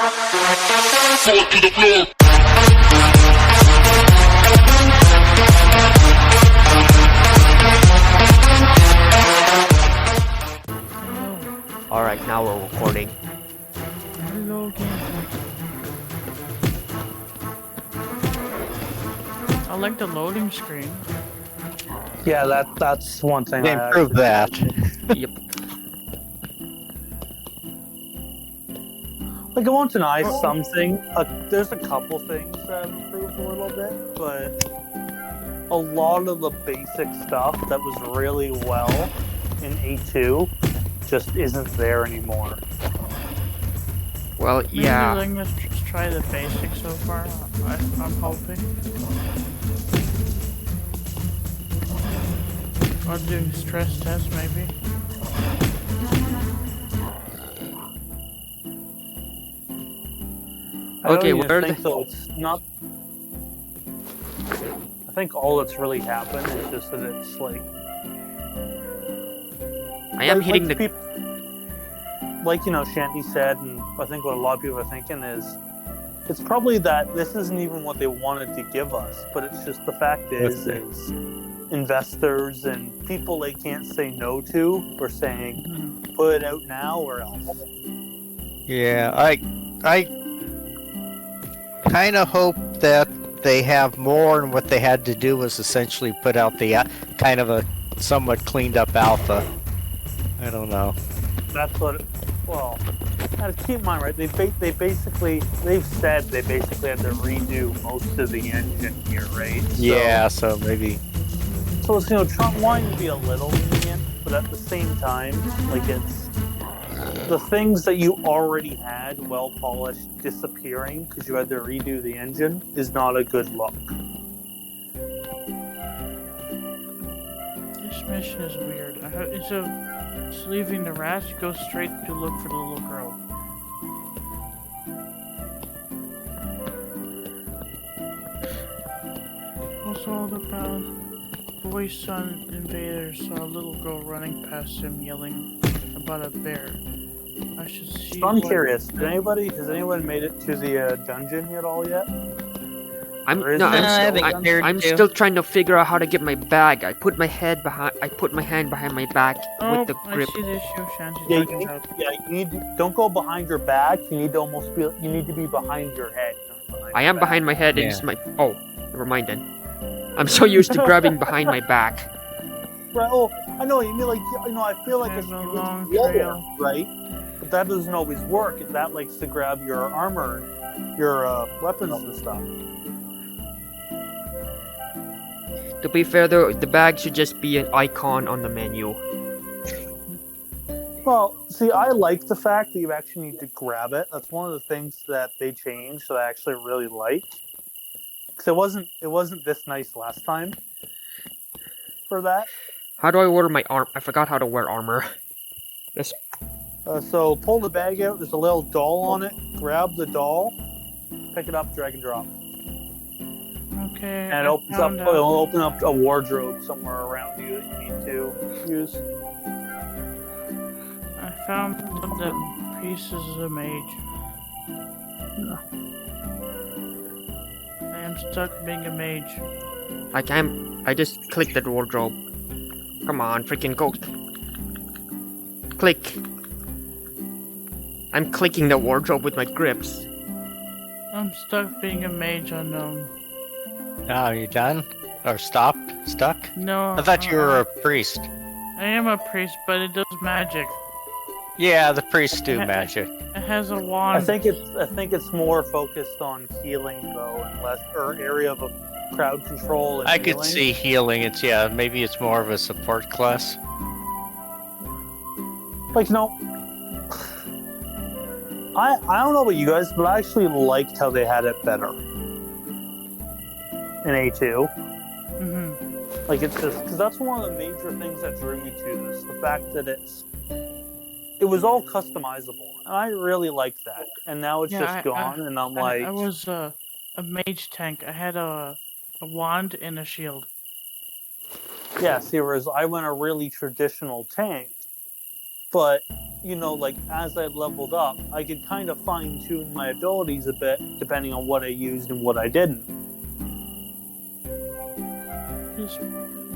Fall to the floor. Alright, now we're recording. Hello again. I like the loading screen. Yeah, that's one thing. They improved that. Yep. Like, I want to know something. There's a couple things that have improved a little bit, but a lot of the basic stuff that was really well in A2 just isn't there anymore. Well, Maybe yeah. letting us try the basics so far. I'm hoping. Or doing stress tests, maybe. I don't Okay, even where think the- so. It's not. I think all that's really happened is just that it's like. I am hitting the... Like, you know, Shanty said, and I think what a lot of people are thinking is, it's probably that this isn't even what they wanted to give us, but it's just the fact is investors and people they can't say no to are saying, put it out now or else. Yeah, I kind of hope that they have more, and what they had to do was essentially put out the kind of a somewhat cleaned up alpha. I don't know. That's what. Well, keep in mind, right? They've said they basically had to redo most of the engine here, right? So, Yeah, so maybe. So it's, you know, Trump wanting to be a little lenient, but at the same time, like, it's the things that you already had well polished disappearing because you had to redo the engine is not a good look. This mission is weird. Instead of leaving the rats, you go straight to look for the little girl. What's all about? Boy's son invaders saw a little girl running past him yelling about a bear. I should see. I'm curious. Has anyone made it to the dungeon at all yet? I'm still still trying to figure out how to get my bag. I put my hand behind my back with the grip. I see this show, Shanty. You need to, don't go behind your back. You need to be behind your head. I am behind my head. Yeah. It's my... Oh, never mind then. I'm so used to grabbing behind my back. Right. Oh, I know what you mean. Like, you know, I feel like There's it's a really long lower, trail. right? But that doesn't always work. That likes to grab your armor, your weapons and stuff. To be fair though, the bag should just be an icon on the menu. Well, see, I like the fact that you actually need to grab it. That's one of the things that they changed that I actually really like. Because it wasn't this nice last time for that. How do I order my arm? I forgot how to wear armor. This... So pull the bag out. There's a little doll on it. Grab the doll. Pick it up. Drag and drop. Okay. And it'll open up a wardrobe somewhere around you that you need to use. I found that Priest is a mage. I am stuck being a mage. I just clicked the wardrobe. Come on, freaking go. Click. I'm clicking the wardrobe with my grips. I'm stuck being a mage unknown. Are you done? Or stopped? Stuck? No. I thought you were a priest. I am a priest, but it does magic. Yeah, the priests do magic. It has a wand. I think it's more focused on healing though, and less area of crowd control. And I could healing. see healing. Maybe it's more of a support class. Like, no. I don't know about you guys, but I actually liked how they had it better in A2. Mm-hmm. Like, it's just because that's one of the major things that drew me to this, the fact that it was all customizable, and I really like that. And now it's just gone, and I'm like, I was a mage tank. I had a wand and a shield. yeah. See, whereas I went a really traditional tank, but you know, like as I leveled up, I could kind of fine tune my abilities a bit depending on what I used and what I didn't.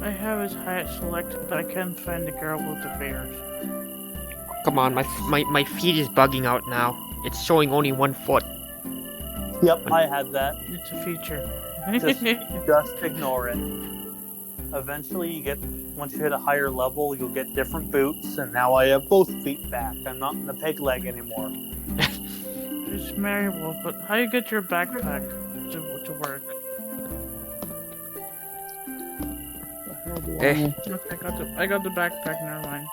I have his height selected, but I can't find the girl with the bears. Come on, my feet is bugging out now. It's showing only 1 foot. Yep, I had that. It's a feature. Just ignore it. Eventually, once you hit a higher level, you'll get different boots, and now I have both feet back. I'm not in the peg leg anymore. It's Mary Wolf, but how do you get your backpack to work? Eh, Okay, I got the backpack. Never mind.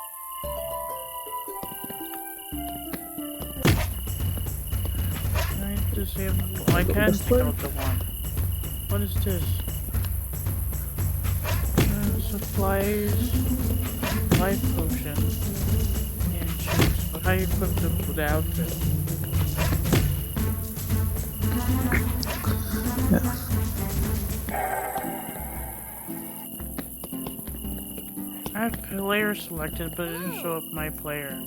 I disable. I can't take out the one. What is this? Supplies, life potion, and shoes. But how you equip the outfit? I have player selected, but it didn't show up my player.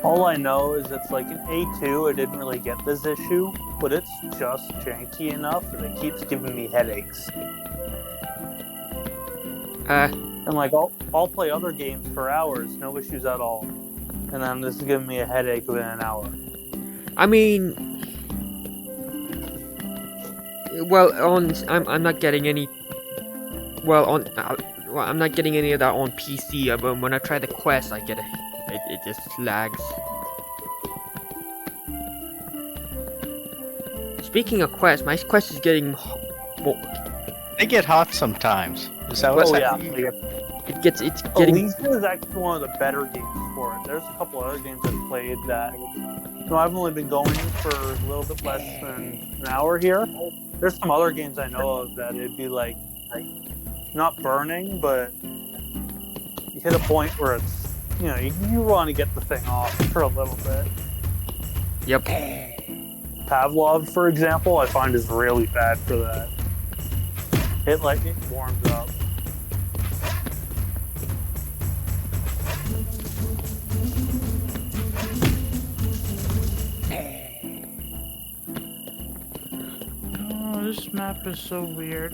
All I know is it's like in A2, I didn't really get this issue, but it's just janky enough that it keeps giving me headaches. And like I'll play other games for hours, no issues at all, and then this is giving me a headache within an hour. I mean, well, I'm not getting any. Well, I'm not getting any of that on PC. But when I try the quest, I get it just lags. Speaking of quests, my quest is getting. Well, They get hot sometimes. Is that what's happening? it's getting. Ilysia is actually one of the better games for it. There's a couple other games I've played that. I've only been going for a little bit less than an hour here. There's some other games I know of that it'd be like not burning, but you hit a point where it's, you want to get the thing off for a little bit. Yep. Pavlov, for example, I find is really bad for that. It warms up. Oh, this map is so weird.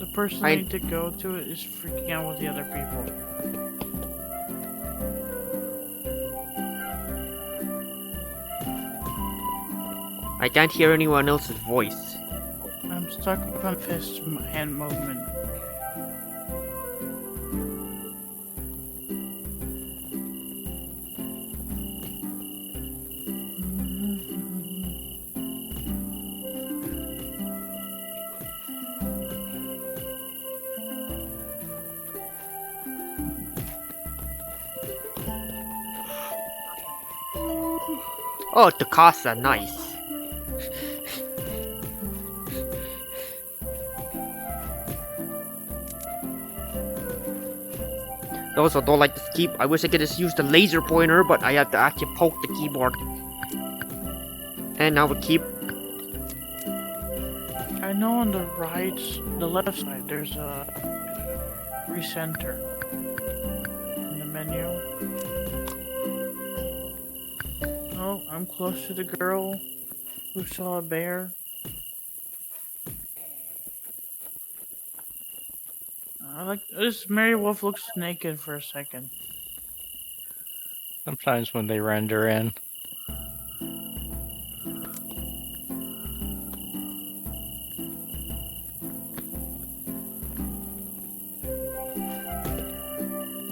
The person I need to go to is freaking out with the other people. I can't hear anyone else's voice. I'm stuck on fist hand movement. Oh, the costs are nice. Those who don't like this keyboard, I wish I could just use the laser pointer, but I have to actually poke the keyboard. And now we keep. I know on the left side, there's a recenter in the menu. Oh, I'm close to the girl who saw a bear. I like this. Mary Wolf looks naked for a second. Sometimes when they render in.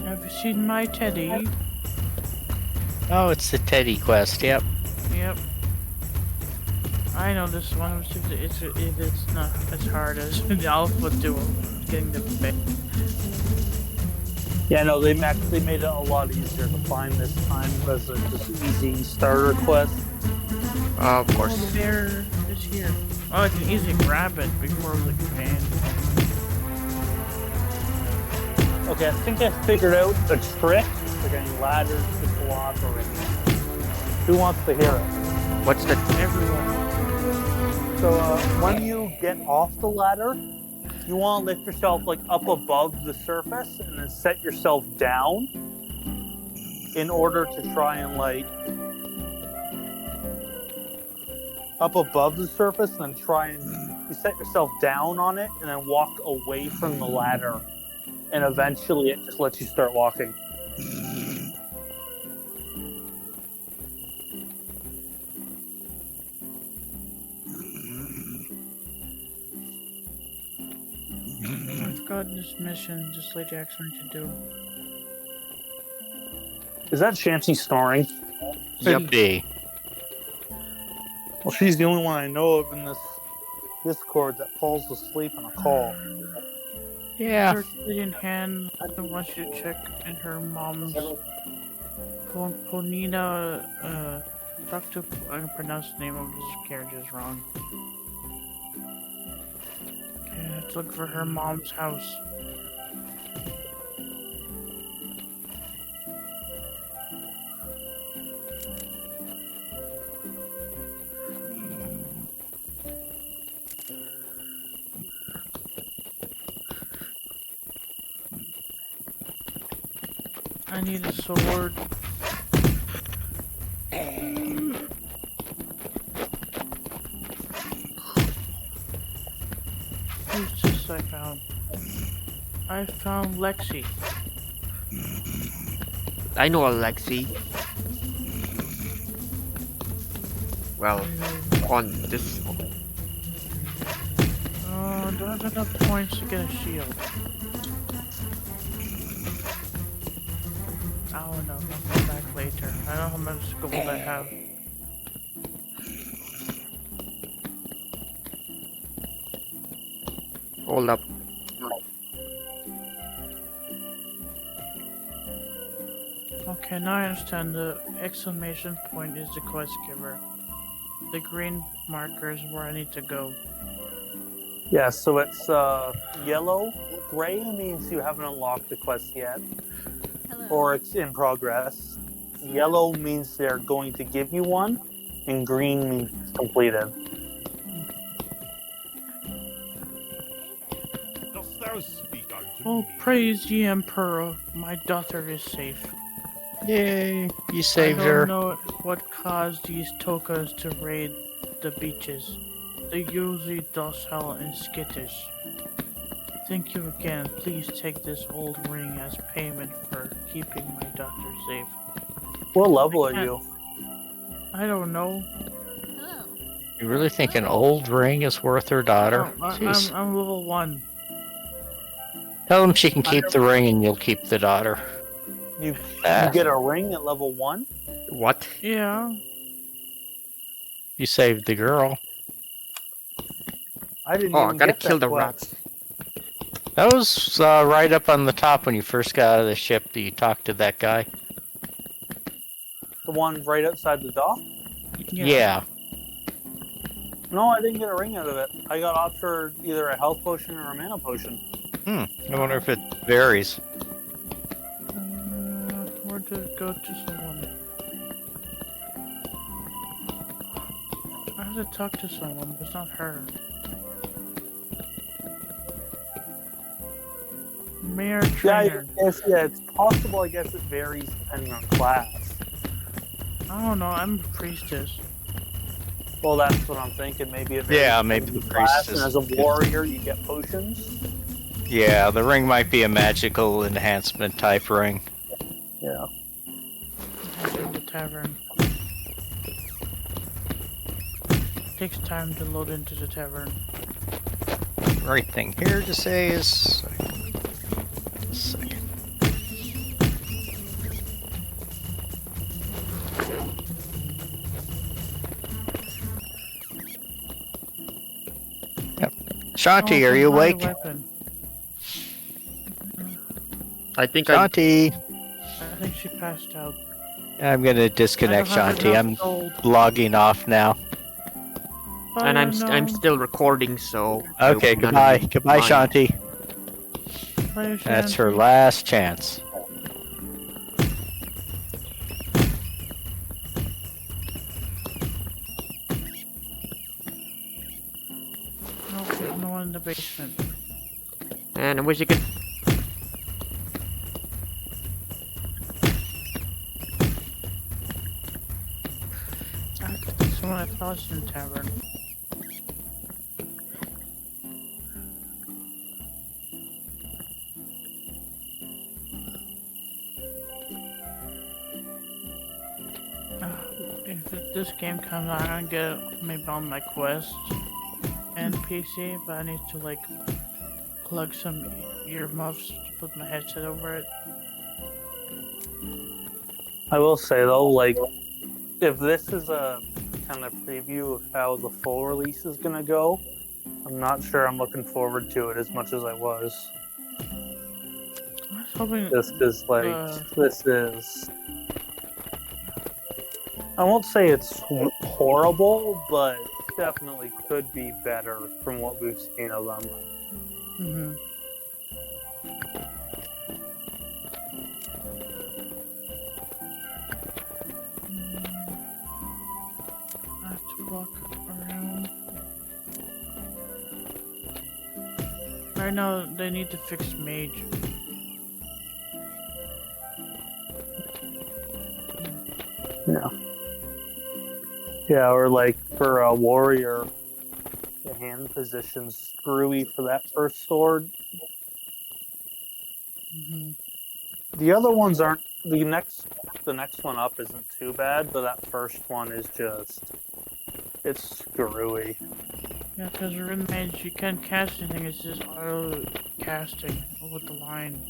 Have you seen my teddy? Oh, it's the Teddy quest, yep. Yep. I know this one. It's not as hard as the Alpha Duo getting the bait. Yeah, no, they actually made it a lot easier to find this time as a just easy starter quest. Of course. Oh, the bear is here. Oh, I can easily grab it before the command. Okay, I think I figured out a trick for getting ladders to cooperate. Who wants to hear it? What's the? Everyone. So when you get off the ladder, you want to lift yourself like up above the surface and then set yourself down in order to try and like up above the surface and then try and you set yourself down on it and then walk away from the ladder, and eventually it just lets you start walking. I've gotten this mission this Lady asked me to do. Is that Shanty snoring? Yep. B. Well, she's the only one I know of in this Discord that falls asleep on a call. Yeah. Her kid in hand, I want you to check in her mom's Ponina, talk to, I can pronounce the name of his characters wrong. Okay, let's look for her mom's house. I need a sword. Who's this I found? I found Lexi. I know Alexi. Well, on this. Do I have enough points to get a shield? I don't know. I'll come back later. I don't know how much gold I have. Hold up. Okay, now I understand. The exclamation point is the quest giver. The green marker is where I need to go. Yeah, so it's yellow. Gray means you haven't unlocked the quest yet, or it's in progress. Yellow means they're going to give you one, and green means it's completed. Dost thou speak unto Oh, me? praise ye Emperor! My daughter is safe. Yay. You saved I her. don't know what caused these tokas to raid the beaches. They're usually docile and skittish. Thank you again. Please take this old ring as payment for keeping my daughter safe. What level are you? I don't know. You really think an old ring is worth her daughter? Oh, Jeez. I'm level 1. Tell them she can keep the ring and you'll keep the daughter. You Ah. get a ring at level 1? What? Yeah. You saved the girl. I didn't Oh, I even gotta get kill that the quest. rats. That was right up on the top when you first got out of the ship. You talked to that guy. The one right outside the dock? Yeah. No, I didn't get a ring out of it. I got offered either a health potion or a mana potion. I wonder if it varies. Where to go to someone? I have to talk to someone, but it's not her. Mayor trainer. It's possible. I guess it varies depending on class. I don't know. I'm a priestess. Well, that's what I'm thinking. Maybe it varies Yeah, depending maybe on the class, priestess and as a is- warrior, you get potions. Yeah, the ring might be a magical enhancement type ring. Yeah. In the tavern. Takes time to load into the tavern. Right thing here to say is... Second. Yep. Shanti, Oh, are you my awake? weapon. I think I. Shanti! I think she passed out. I'm gonna disconnect I don't have Shanti. enough I'm gold. logging off now. And I'm Bye, I'm no. still recording, so. Okay, none of goodbye. you Goodbye, mind. Shanti. Bye, That's her Shanti. last chance. No, there's no one in the basement. Man, I wish I could. That's what I thought was in tavern. If this game comes out, I'm gonna get it maybe on my Quest and PC, but I need to like plug some earmuffs to put my headset over it. I will say though, like, if this is a kind of preview of how the full release is gonna go, I'm not sure I'm looking forward to it as much as I was. I was hoping Just because, like, this is. I won't say it's horrible, but definitely could be better from what we've seen of them. Mhm. I have to walk around. Right now, they need to fix Mage. Yeah. Yeah, or like for a warrior, the hand position's screwy for that first sword. Mhm. The other ones aren't. The next one up isn't too bad, but that first one is just. It's screwy. Yeah, because in Mage, you can't cast anything, it's just auto casting with the line.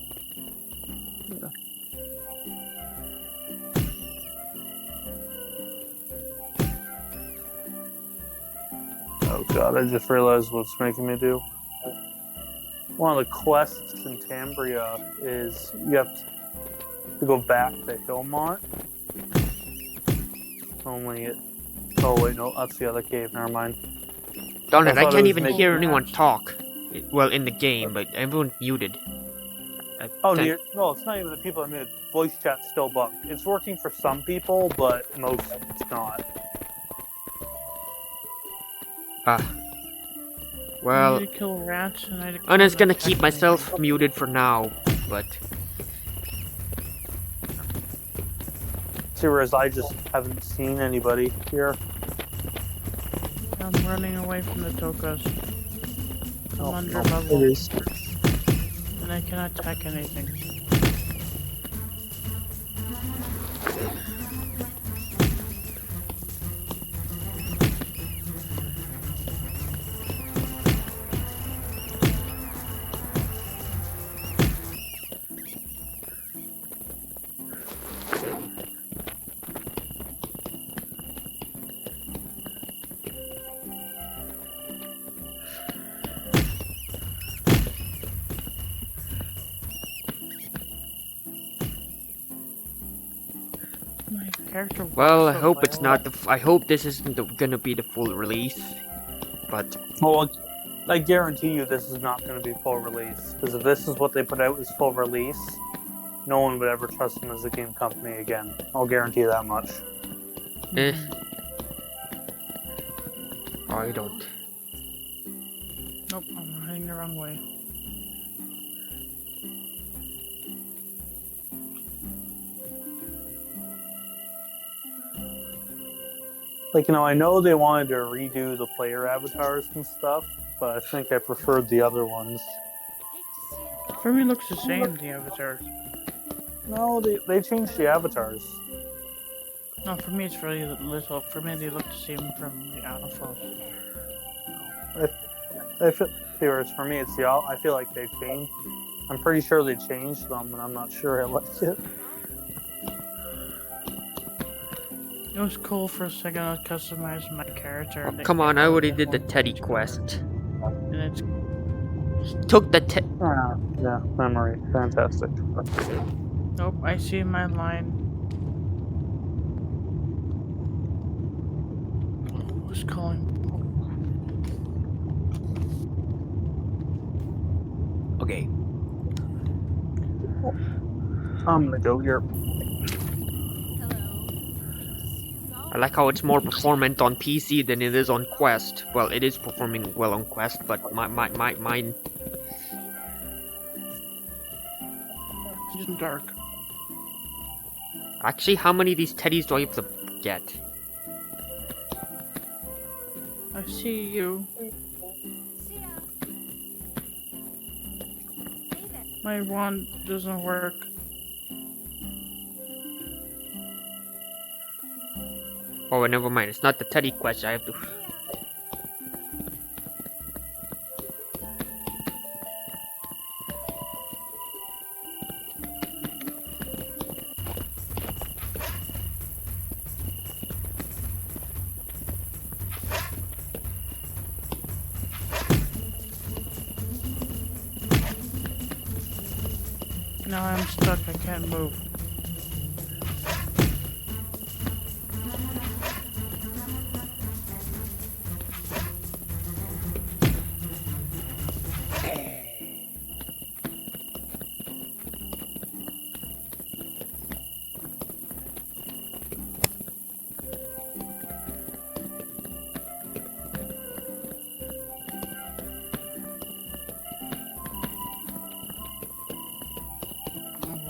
Oh god, I just realized what's making me do. One of the quests in Tambria is you have to go back to Hillmont. Only it. Oh wait, no, that's the other cave. Never mind. Darn I it, I thought it can't was even making hear that. anyone talk. Well, in the game, but everyone's muted. Oh, Thank- no, it's not even the people I muted. Voice chat's still bugged. It's working for some people, but most it's not. Ah. I Well, need to kill rats and I need to I'm just kill gonna the keep tech myself thing. muted for now, but. See, whereas I just haven't seen anybody here. I'm running away from the Tokas. I'm under no, level. it is. And I cannot attack anything. My character Well, I walks so hope it's well. not the. I hope this isn't gonna be the full release. But Well, I guarantee you this is not going to be full release. Because if this is what they put out as full release, no one would ever trust them as a game company again. I'll guarantee that much. eh, Mhm. I don't. Nope, I'm heading the wrong way. Like, I know they wanted to redo the player avatars and stuff, but I think I preferred the other ones. For me, it looks the same, the avatars. No, they changed the avatars. No, for me, it's really little. For me, they look the same from the alpha. I feel, whereas for me, it's I feel like they've changed. I'm pretty sure they changed them, and I'm not sure I like it. It was cool for a second. I customized my character. Oh, come on, I already did the Teddy quest. And it's Took the Yeah, memory. Fantastic. nope. I see my line. Who's calling? Okay. I'm gonna go here. I like how it's more performant on PC than it is on Quest. Well, it is performing well on Quest, but mine. It's dark. Actually, how many of these teddies do I have to get? I see you. My wand doesn't work. Oh, never mind. It's not the teddy quest. I have to. Now I'm stuck. I can't move.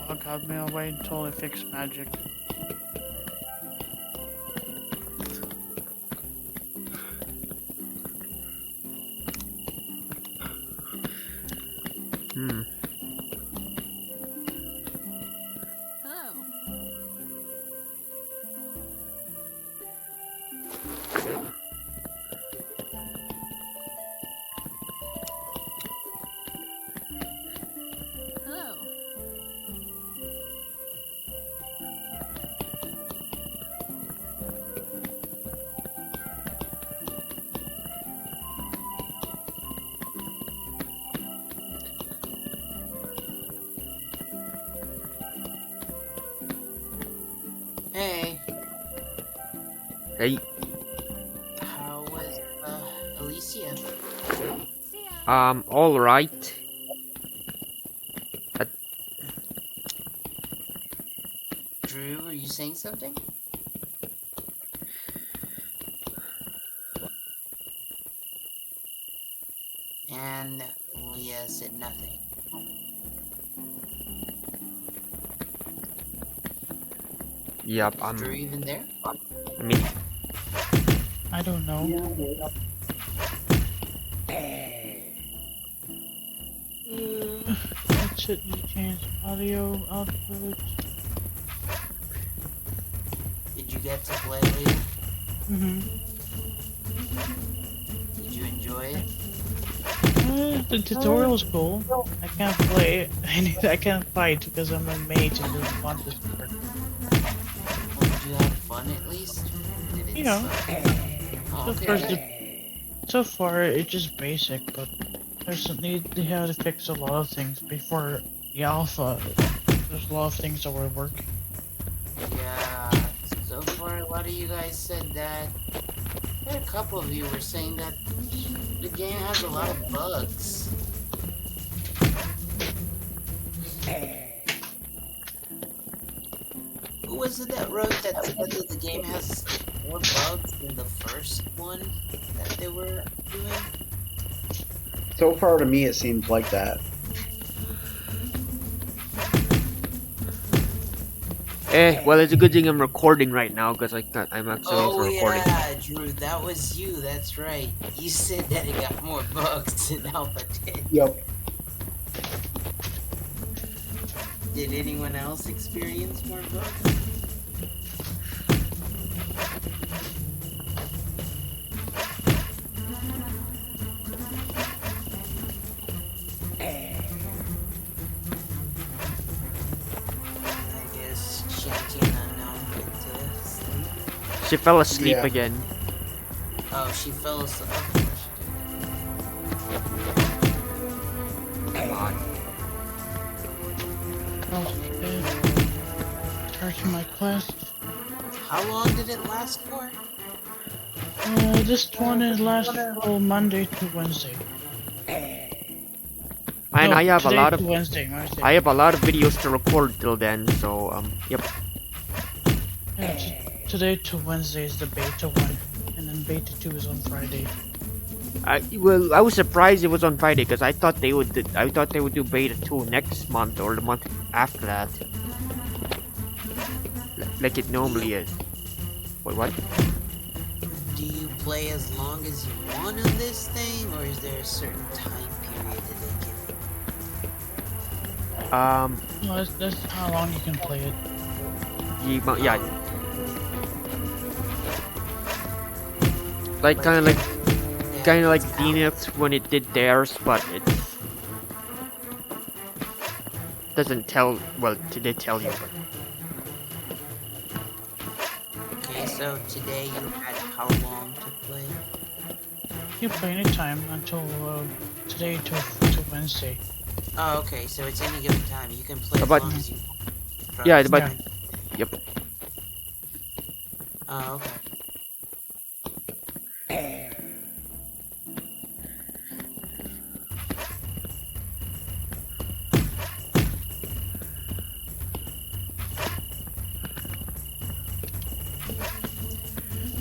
Oh god, man, I'll wait until I fix magic. Hmm. Hey, Hey. how was Ilysia? All right. Drew, were you saying something? And Leah said nothing. Yep. Is Drew even there? I mean, I don't know. That's it. You change audio output. Did you get to play Leah? Did you enjoy it? The tutorial's cool. I can't play. I can't fight because I'm a mage and don't want this to work. Well, did you have fun at least? Did it You know. suck? Oh, So far, okay. so far, it's just basic, but they have to fix a lot of things before the alpha. There's a lot of things that were working. Yeah, so far a lot of you guys said that. I had a couple of you were saying that the game has a lot of bugs. Who was it that wrote that said that the game has more bugs than the first one that they were doing? So far to me, it seems like that. well, it's a good thing I'm recording right now because I'm actually also Oh recording. yeah, Drew, that was you, that's right. You said that it got more bugs than Alpha did. Yep. Did anyone else experience more bugs? I guess Shanty and Unknown went to sleep. She fell asleep Yeah. again. Oh, she fell asleep. Of course Come on. Starting my class. she did. How long did it last for? This one is last from Monday to Wednesday. And No, I have a today lot to of Wednesday. My mistake. I have a lot of videos to record till then. So yep. Yeah, today to Wednesday is the beta one, and then beta 2 is on Friday. I was surprised it was on Friday because I thought they would. I thought they would do beta 2 next month or the month after that, like it normally is. Wait, what? Do you play as long as you want on this thing, or is there a certain time period that they give you? No, that's how long you can play it. Yeah, like kind of like DNF when it did theirs, but it doesn't tell. Well, they tell you. But Okay, so today you had how long to play? You play anytime until today to Wednesday. Oh, okay, so it's any given time. You can play as About- long as you want. from yeah, this but time. yep. Oh, okay.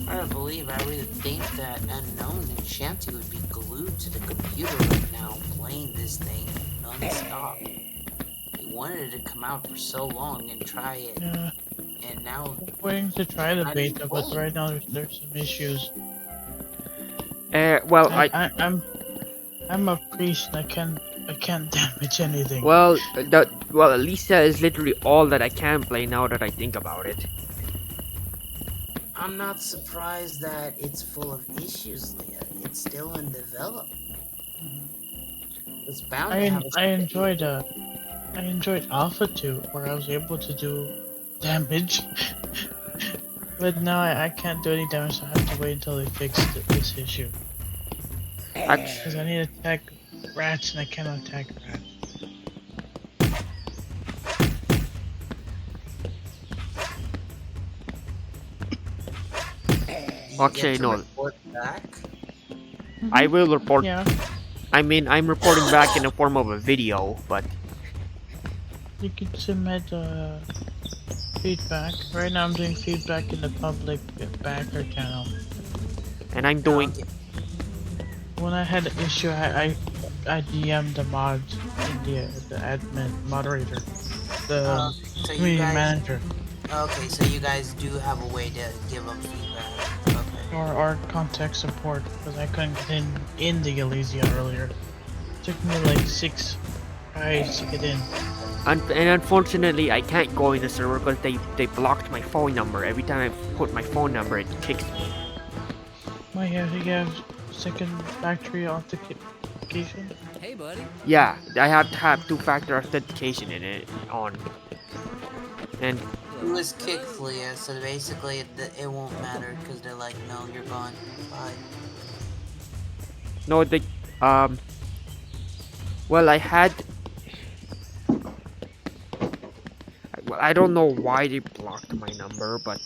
I don't believe I would think that Unknown and Shanty would be glued to the computer right now playing this thing non-stop. They wanted it to come out for so long and try it, Yeah, and now waiting to try the Not even beta, but playing. right now there's some issues. Well, I'm a priest and I can't damage anything. well, Ilysia is literally all that I can play now that I think about it. I'm not surprised that it's full of issues, Leah. It's still in development. It's bound to have I enjoyed Alpha 2 where I was able to do damage. But now I can't do any damage, so I have to wait until they fix this issue. Because I need to attack rats and I cannot attack rats. Actually, no. Report back. I will report. Yeah, I mean, I'm reporting back in the form of a video, but you can submit feedback. Right now I'm doing feedback in the public backer channel. and I'm doing. When I had an issue, I DM'd the mods in the admin moderator, the So you community guys, manager, okay, so you guys do have a way to give them feedback. Okay. or contact support because I couldn't get in the Ilysia earlier. Took me like 6 tries to get in. And unfortunately, I can't go in the server because they blocked my phone number. Every time I put my phone number, it kicks me. Why you have second factory authentication? Hey, buddy. Yeah, I have to have 2-factor authentication in it on. And It was kicked, Leah, so basically it won't matter because they're like, no, you're gone. Bye. no, well, I had. Well, I don't know why they blocked my number, but.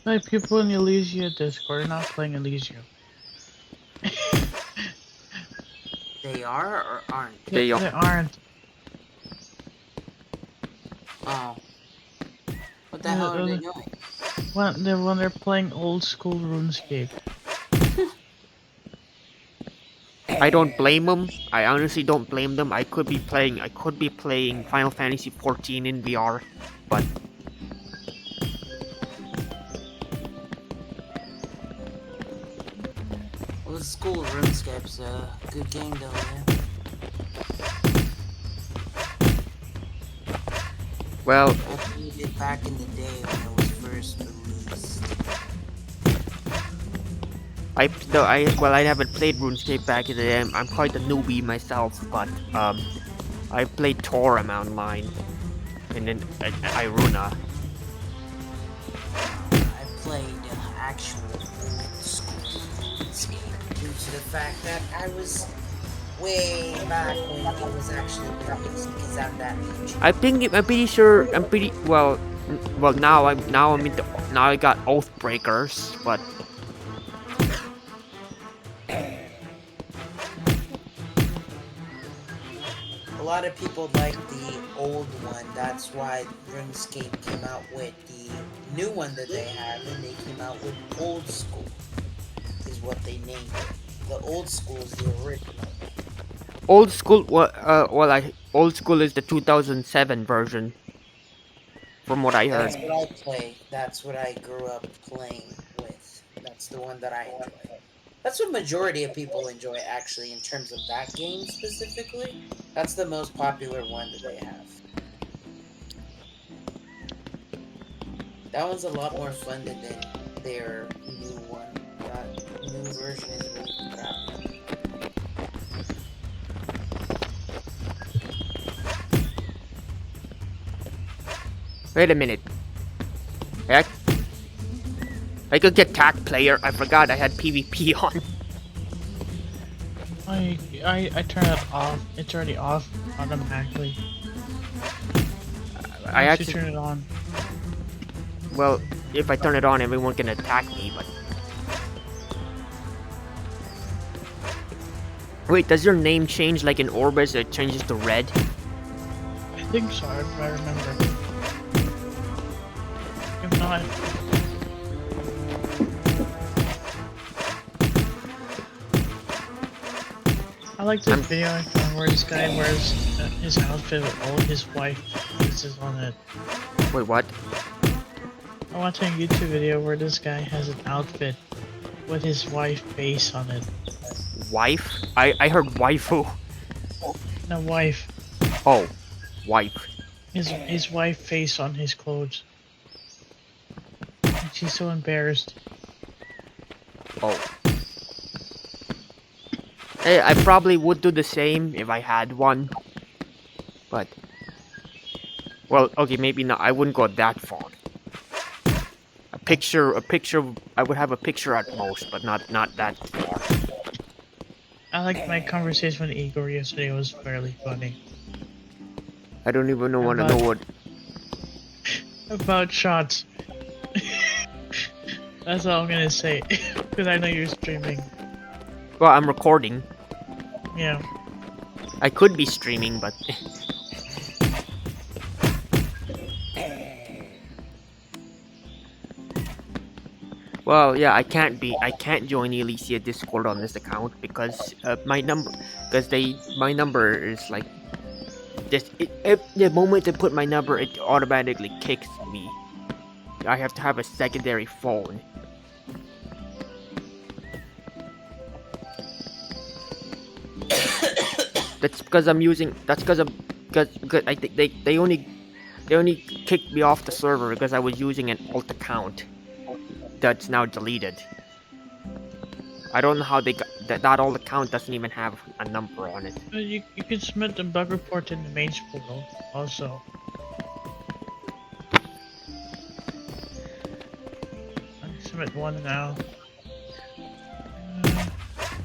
Like people in Ilysia Discord are not playing Ilysia. They are or aren't? They are. They aren't. Oh. What the hell are they doing? When they're playing old school RuneScape. I don't blame them. I honestly don't blame them. I could be playing Final Fantasy 14 in VR, but Well, the School of RuneScape's a good game though, man. well, I played it back in the day when it was first released. I haven't played RuneScape back in the day. I'm quite a newbie myself, but I played Torum online, and then Iruna. I played actual old school RuneScape due to the fact that I was way back when it was actually released because I'm that age. I'm pretty sure. I'm pretty well. Well, now I got Oathbreakers, but lot of people like the old one. That's why RuneScape came out with the new one that they have, and they came out with Old School, is what they named it. The Old School is the original. Old school. Old school is the 2007 version, from what I heard. That's what I play. That's what I grew up playing with. That's the one that I enjoy. That's what majority of people enjoy, actually, in terms of that game specifically. That's the most popular one that they have. That one's a lot more fun than their new one. That new version is really crap. Wait a minute. Heck. I could get tag player. I forgot I had PvP on. I turn it off. It's already off automatically. I Once you actually. turn it on. Well, if I turn it on, everyone can attack me, but. Wait, does your name change like in Orbis? It changes to red? I think so, if I remember. If not, I like this video I found where this guy wears his outfit with all his wife faces on it. Wait, what? I watched a YouTube video where this guy has an outfit with his wife face on it. Wife? I heard waifu. No, wife. Oh, wife. His wife face on his clothes. And she's so embarrassed. Oh. Hey, I probably would do the same if I had one. But. Well, okay, maybe not. I wouldn't go that far. A picture, I would have a picture at most, but not that far. I like my conversation with Igor yesterday. It was fairly funny. I don't even want to know what. About shots. That's all I'm gonna say. Because I know you're streaming. Well, I'm recording. Yeah. I could be streaming, but. Well, yeah, I can't join Ilysia Discord on this account because my number is like just the moment I put my number, it automatically kicks me. I have to have a secondary phone. That's because I'm using. That's because I think they only kicked me off the server because I was using an alt account. That's now deleted. I don't know how they got that old account doesn't even have a number on it. You can submit the bug report in the main portal also. I can submit one now.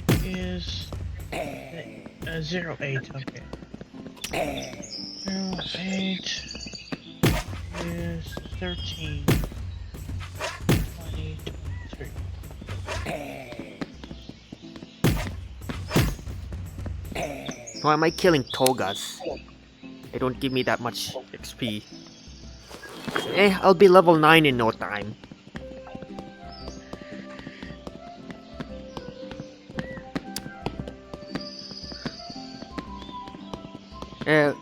It is 08, okay. 08 is 13. 2023. Why am I killing Togas? They don't give me that much XP. I'll be level 9 in no time.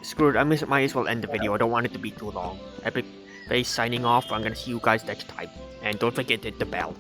Screw it, I might as well end the video. I don't want it to be too long. Epic Face signing off. I'm gonna see you guys next time. And don't forget to hit the bell.